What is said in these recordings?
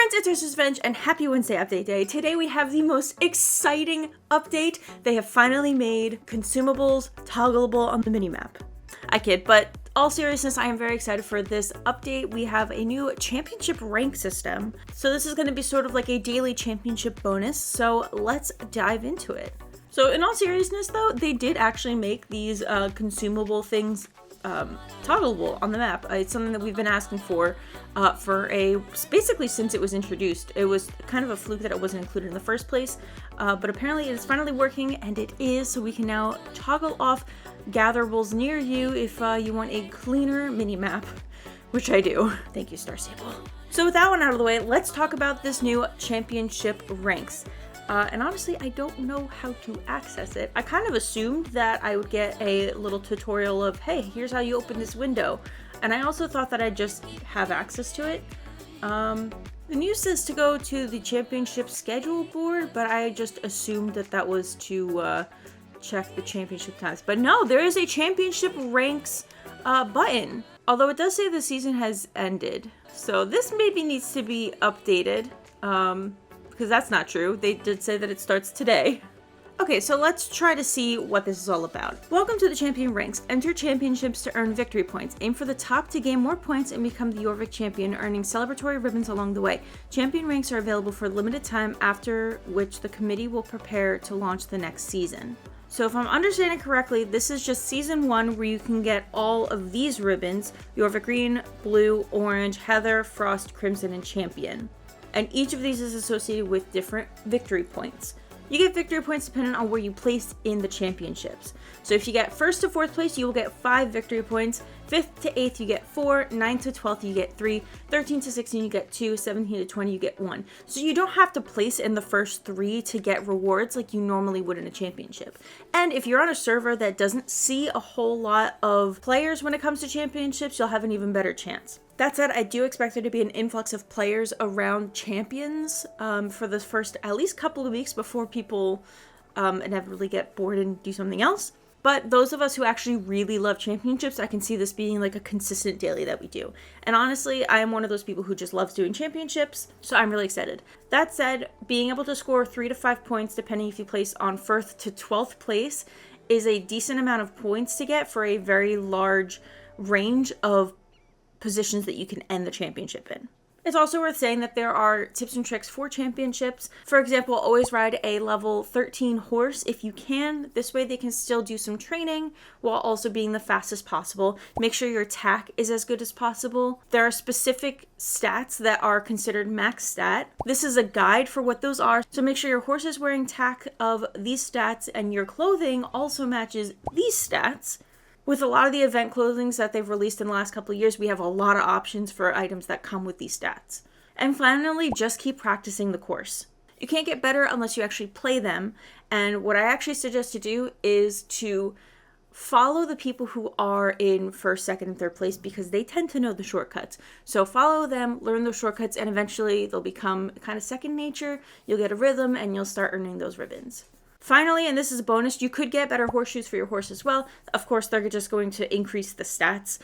friends, it's UrsulasRevenge and happy Wednesday update day. Today we have the most exciting update. They have finally made Consumables toggleable on the minimap. I kid, but all seriousness, I am very excited for this update. We have a new championship rank system. So this is going to be sort of like a daily championship bonus. So let's dive into it. So in all seriousness though, they did actually make these consumable things toggleable on the map. It's something that we've been asking for basically since it was introduced. It was kind of a fluke that it wasn't included in the first place, but apparently it is finally working, and it is, so we can now toggle off gatherables near you if you want a cleaner mini map, which I do. Thank you, Star Stable. So with that one out of the way, let's talk about this new championship ranks. And honestly, I don't know how to access it. I kind of assumed that I would get a little tutorial of, hey, here's how you open this window. And I also thought that I'd just have access to it. The news says to go to the championship schedule board, but I just assumed that that was to check the championship times. But no, there is a championship ranks button. Although it does say the season has ended. So this maybe needs to be updated. Because that's not true. They did say that it starts today. Okay, so let's try to see what this is all about. Welcome to the champion ranks. Enter championships to earn victory points. Aim for the top to gain more points and become the Jorvik champion, earning celebratory ribbons along the way. Champion ranks are available for a limited time, after which the committee will prepare to launch the next season. So if I'm understanding correctly, this is just season 1 where you can get all of these ribbons: Jorvik Green, Blue, Orange, Heather, Frost, Crimson, and Champion. And each of these is associated with different victory points. You get victory points depending on where you place in the championships. So if you get 1st to 4th place, you will get 5 victory points. 5th to 8th, you get 4. 9th to 12th, you get 3. 13 to 16, you get 2. 17 to 20, you get 1. So you don't have to place in the first 3 to get rewards like you normally would in a championship. And if you're on a server that doesn't see a whole lot of players when it comes to championships, you'll have an even better chance. That said, I do expect there to be an influx of players around champions for the first at least couple of weeks before people inevitably get bored and do something else. But those of us who actually really love championships, I can see this being like a consistent daily that we do. And honestly, I am one of those people who just loves doing championships, so I'm really excited. That said, being able to score 3 to 5 points, depending if you place on 1st to 12th place, is a decent amount of points to get for a very large range of positions that you can end the championship in. It's also worth saying that there are tips and tricks for championships. For example, always ride a level 13 horse if you can. This way they can still do some training while also being the fastest possible. Make sure your attack is as good as possible. There are specific stats that are considered max stat. This is a guide for what those are, so make sure your horse is wearing tack of these stats and your clothing also matches these stats. With a lot of the event clothings that they've released in the last couple of years, we have a lot of options for items that come with these stats. And finally, just keep practicing the course. You can't get better unless you actually play them. And what I actually suggest to do is to follow the people who are in 1st, 2nd, and 3rd place, because they tend to know the shortcuts. So follow them, learn those shortcuts, and eventually they'll become kind of second nature. You'll get a rhythm and you'll start earning those ribbons. Finally, and this is a bonus, you could get better horseshoes for your horse as well. Of course, they're just going to increase the stats,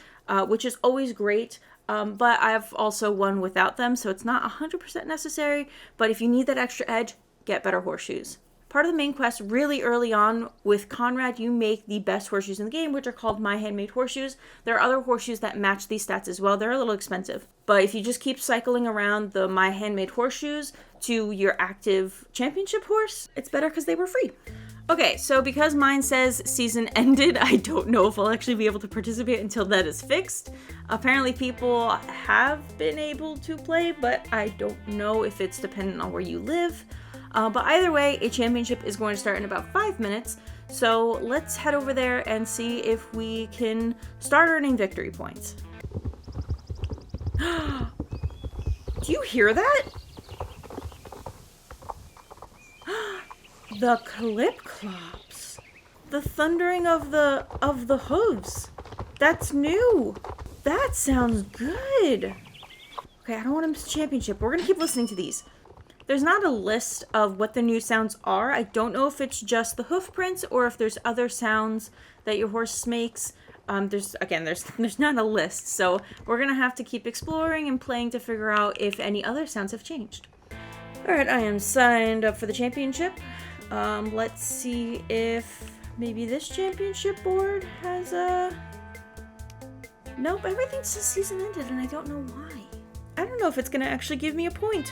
which is always great. But I've also won without them, so it's not 100% necessary. But if you need that extra edge, get better horseshoes. Part of the main quest really early on with Conrad, you make the best horseshoes in the game, which are called My Handmade Horseshoes. There are other horseshoes that match these stats as well. They're a little expensive. But if you just keep cycling around the My Handmade Horseshoes to your active championship horse, it's better because they were free. Okay, so because mine says season ended, I don't know if I'll actually be able to participate until that is fixed. Apparently people have been able to play, but I don't know if it's dependent on where you live. But either way, a championship is going to start in about 5 minutes. So let's head over there and see if we can start earning victory points. Do you hear that? The clip clops. The thundering of the hooves. That's new. That sounds good. Okay, I don't want to miss a championship. We're going to keep listening to these. There's not a list of what the new sounds are. I don't know if it's just the hoof prints or if there's other sounds that your horse makes. there's not a list, so we're gonna have to keep exploring and playing to figure out if any other sounds have changed. Alright, I am signed up for the championship. Let's see if maybe this championship board has a... Nope, everything says season ended and I don't know why. I don't know if it's gonna actually give me a point.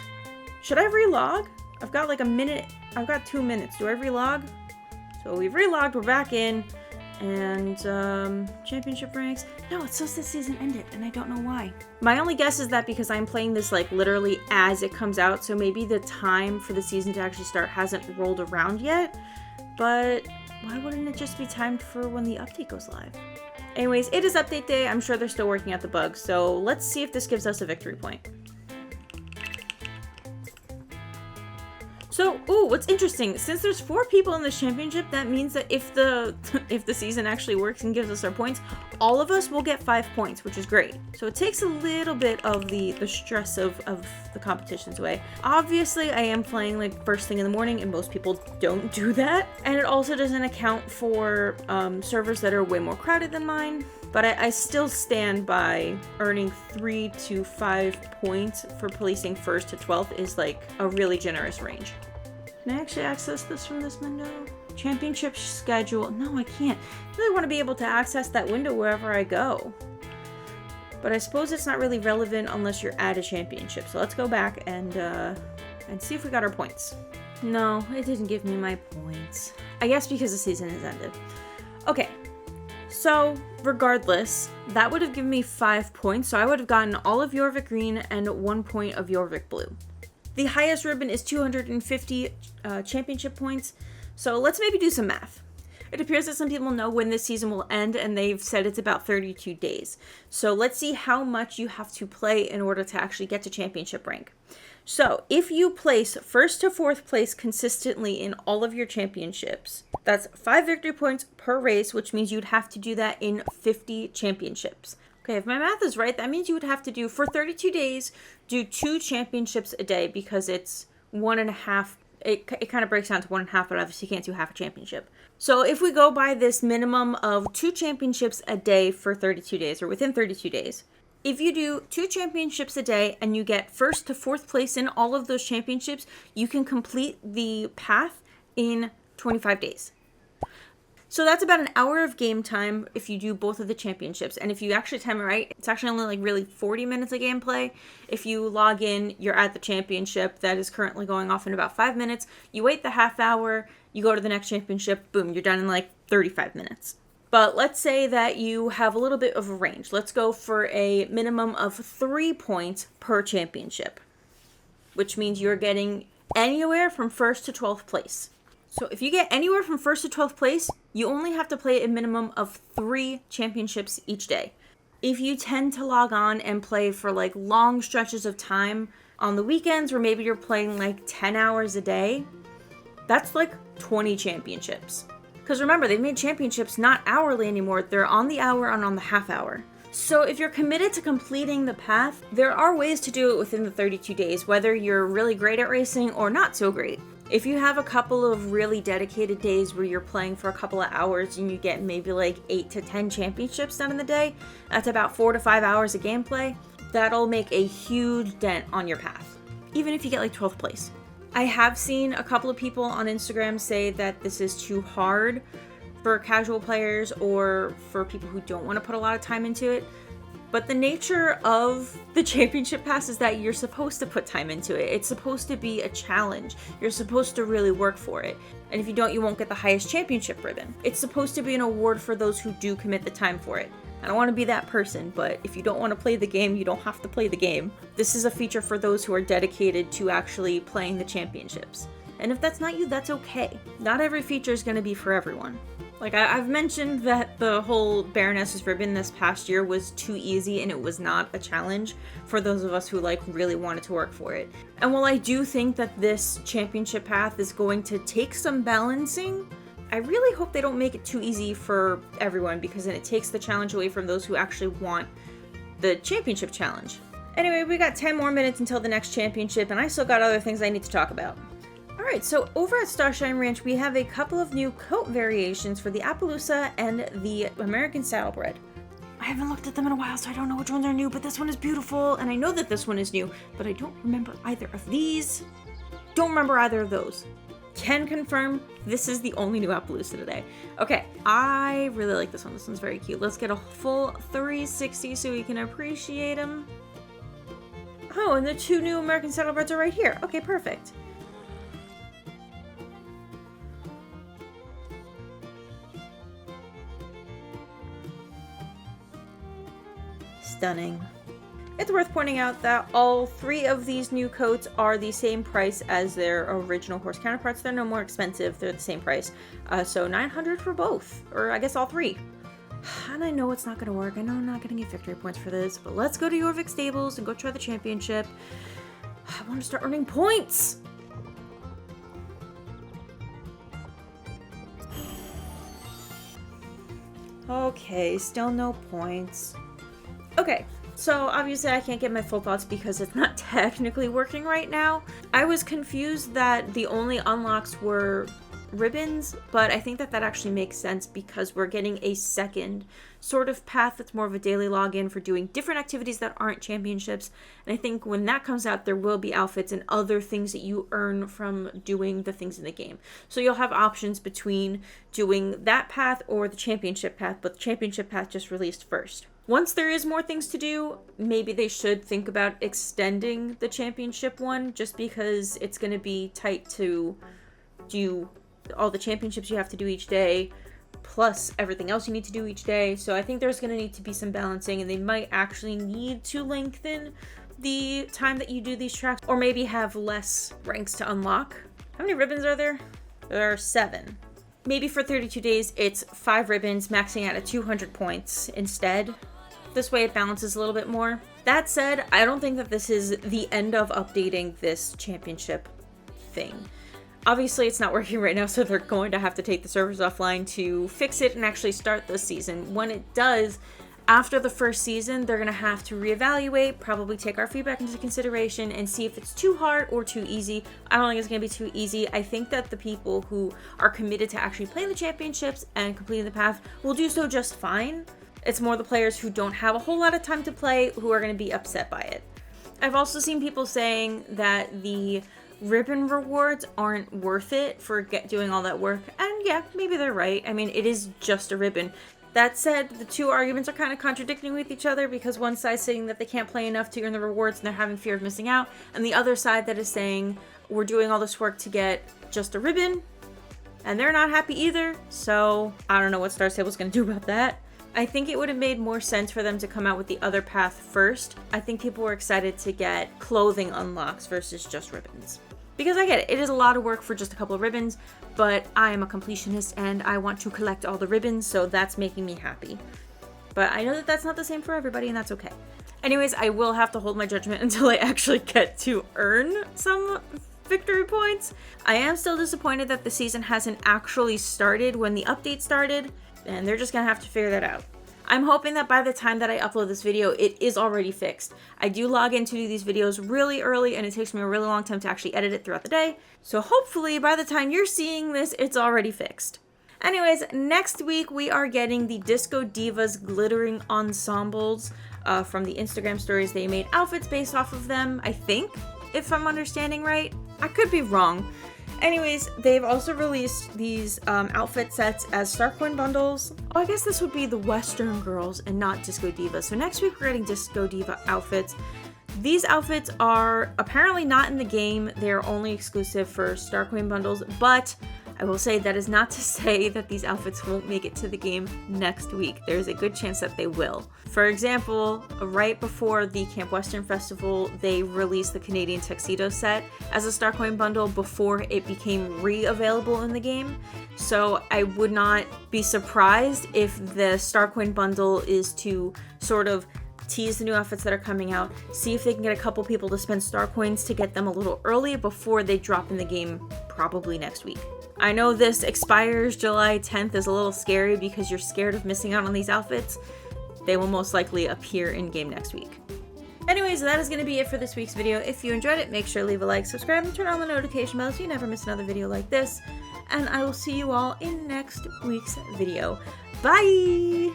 Should I relog? I've got like a minute. I've got 2 minutes. Do I relog? So we've relogged, we're back in. And, championship ranks. No, it still says season ended, and I don't know why. My only guess is that because I'm playing this, like, literally as it comes out, so maybe the time for the season to actually start hasn't rolled around yet. But why wouldn't it just be timed for when the update goes live? Anyways, it is update day. I'm sure they're still working out the bugs, so let's see if this gives us a victory point. So, what's interesting, since there's 4 people in this championship, that means that if the season actually works and gives us our points, all of us will get 5 points, which is great. So it takes a little bit of the stress of the competitions away. Obviously, I am playing like first thing in the morning, and most people don't do that. And it also doesn't account for servers that are way more crowded than mine. But I still stand by earning 3 to 5 points for placing 1st to 12th is like a really generous range. Can I actually access this from this window? Championship schedule. No, I can't. I really want to be able to access that window wherever I go. But I suppose it's not really relevant unless you're at a championship. So let's go back and see if we got our points. No, it didn't give me my points. I guess because the season has ended. Okay. So, regardless, that would have given me 5 points, so I would have gotten all of Jorvik Green and 1 point of Jorvik Blue. The highest ribbon is 250 championship points, so let's maybe do some math. It appears that some people know when this season will end, and they've said it's about 32 days. So let's see how much you have to play in order to actually get to championship rank. So, if you place 1st to 4th place consistently in all of your championships, that's 5 victory points per race, which means you'd have to do that in 50 championships. Okay, if my math is right, that means you would have to do, for 32 days, do 2 championships a day, because it's 1.5, it kind of breaks down to 1.5, but obviously you can't do half a championship. So if we go by this minimum of 2 championships a day for 32 days, or within 32 days, if you do 2 championships a day and you get 1st to 4th place in all of those championships, you can complete the path in 25 days. So that's about an hour of game time if you do both of the championships. And if you actually time it right, it's actually only like really 40 minutes of gameplay. If you log in, you're at the championship that is currently going off in about 5 minutes. You wait the half hour, you go to the next championship, boom, you're done in like 35 minutes. But let's say that you have a little bit of a range. Let's go for a minimum of 3 points per championship, which means you're getting anywhere from 1st to 12th place. So if you get anywhere from 1st to 12th place, you only have to play a minimum of 3 championships each day. If you tend to log on and play for like long stretches of time on the weekends, where maybe you're playing like 10 hours a day, that's like 20 championships. Because remember, they've made championships not hourly anymore, they're on the hour and on the half hour. So if you're committed to completing the path, there are ways to do it within the 32 days, whether you're really great at racing or not so great. If you have a couple of really dedicated days where you're playing for a couple of hours and you get maybe like 8 to 10 championships done in the day, that's about 4 to 5 hours of gameplay, that'll make a huge dent on your path, even if you get like 12th place. I have seen a couple of people on Instagram say that this is too hard for casual players or for people who don't want to put a lot of time into it. But the nature of the championship pass is that you're supposed to put time into it. It's supposed to be a challenge. You're supposed to really work for it. And if you don't, you won't get the highest championship ribbon. It's supposed to be an award for those who do commit the time for it. I don't want to be that person, but if you don't want to play the game, you don't have to play the game. This is a feature for those who are dedicated to actually playing the championships. And if that's not you, that's okay. Not every feature is going to be for everyone. Like, I've mentioned that the whole Baroness's ribbon this past year was too easy and it was not a challenge for those of us who, like, really wanted to work for it. And while I do think that this championship path is going to take some balancing, I really hope they don't make it too easy for everyone, because then it takes the challenge away from those who actually want the championship challenge. Anyway, we got 10 more minutes until the next championship, and I still got other things I need to talk about. Alright, so over at Starshine Ranch, we have a couple of new coat variations for the Appaloosa and the American Saddlebred. I haven't looked at them in a while, so I don't know which ones are new, but this one is beautiful, and I know that this one is new, but I don't remember either of these. Don't remember either of those. Can confirm this is the only new Appaloosa today. Okay, I really like this one. This one's very cute. Let's get a full 360 so we can appreciate them. Oh, and the two new American Saddlebreds are right here. Okay, perfect. Stunning. It's worth pointing out that all three of these new coats are the same price as their original horse counterparts. They're no more expensive. They're the same price. So $900 for both, or I guess all three. And I know it's not going to work. I know I'm not going to get victory points for this, but let's go to Jorvik Stables and go try the championship. I want to start earning points. Okay, still no points. Okay, so obviously I can't get my full thoughts because it's not technically working right now. I was confused that the only unlocks were ribbons, but I think that that actually makes sense because we're getting a second sort of path that's more of a daily login for doing different activities that aren't championships. And I think when that comes out, there will be outfits and other things that you earn from doing the things in the game. So you'll have options between doing that path or the championship path, but the championship path just released first. Once there is more things to do, maybe they should think about extending the championship one just because it's going to be tight to do all the championships you have to do each day, plus everything else you need to do each day. So I think there's going to need to be some balancing, and they might actually need to lengthen the time that you do these tracks, or maybe have less ranks to unlock. How many ribbons are there? There are 7. Maybe for 32 days, it's 5 ribbons, maxing out at 200 points instead. This way it balances a little bit more. That said, I don't think that this is the end of updating this championship thing. Obviously, it's not working right now, so they're going to have to take the servers offline to fix it and actually start this season. When it does, after the first season, they're going to have to reevaluate, probably take our feedback into consideration, and see if it's too hard or too easy. I don't think it's going to be too easy. I think that the people who are committed to actually playing the championships and completing the path will do so just fine. It's more the players who don't have a whole lot of time to play who are going to be upset by it. I've also seen people saying that the ribbon rewards aren't worth it for doing all that work. And yeah, maybe they're right. I mean, it is just a ribbon. That said, the two arguments are kind of contradicting with each other because one side's saying that they can't play enough to earn the rewards and they're having fear of missing out. And the other side that is saying we're doing all this work to get just a ribbon. And they're not happy either. So I don't know what Star Stable's going to do about that. I think it would have made more sense for them to come out with the other path first. I think people were excited to get clothing unlocks versus just ribbons. Because I get it, it is a lot of work for just a couple of ribbons, but I am a completionist and I want to collect all the ribbons, so that's making me happy. But I know that that's not the same for everybody, and that's okay. Anyways, I will have to hold my judgment until I actually get to earn some victory points. I am still disappointed that the season hasn't actually started when the update started, and they're just gonna have to figure that out. I'm hoping that by the time that I upload this video, it is already fixed. I do log in to do these videos really early, and it takes me a really long time to actually edit it throughout the day. So hopefully by the time you're seeing this, it's already fixed. Anyways, next week we are getting the Disco Divas glittering ensembles from the Instagram stories. They made outfits based off of them, I think, if I'm understanding right. I could be wrong. Anyways, they've also released these outfit sets as Starcoin bundles. Oh, I guess this would be the Western girls and not Disco Diva. So next week we're getting Disco Diva outfits. These outfits are apparently not in the game. They're only exclusive for Starcoin bundles, but I will say that is not to say that these outfits won't make it to the game next week. There's a good chance that they will. For example, right before the Camp Western Festival, they released the Canadian Tuxedo set as a Starcoin bundle before it became re-available in the game. So I would not be surprised if the Starcoin bundle is to sort of tease the new outfits that are coming out, see if they can get a couple people to spend star coins to get them a little early before they drop in the game probably next week. I know this expires July 10th is a little scary because you're scared of missing out on these outfits. They will most likely appear in game next week. Anyways, that is going to be it for this week's video. If you enjoyed it, make sure to leave a like, subscribe, and turn on the notification bell so you never miss another video like this. And I will see you all in next week's video. Bye!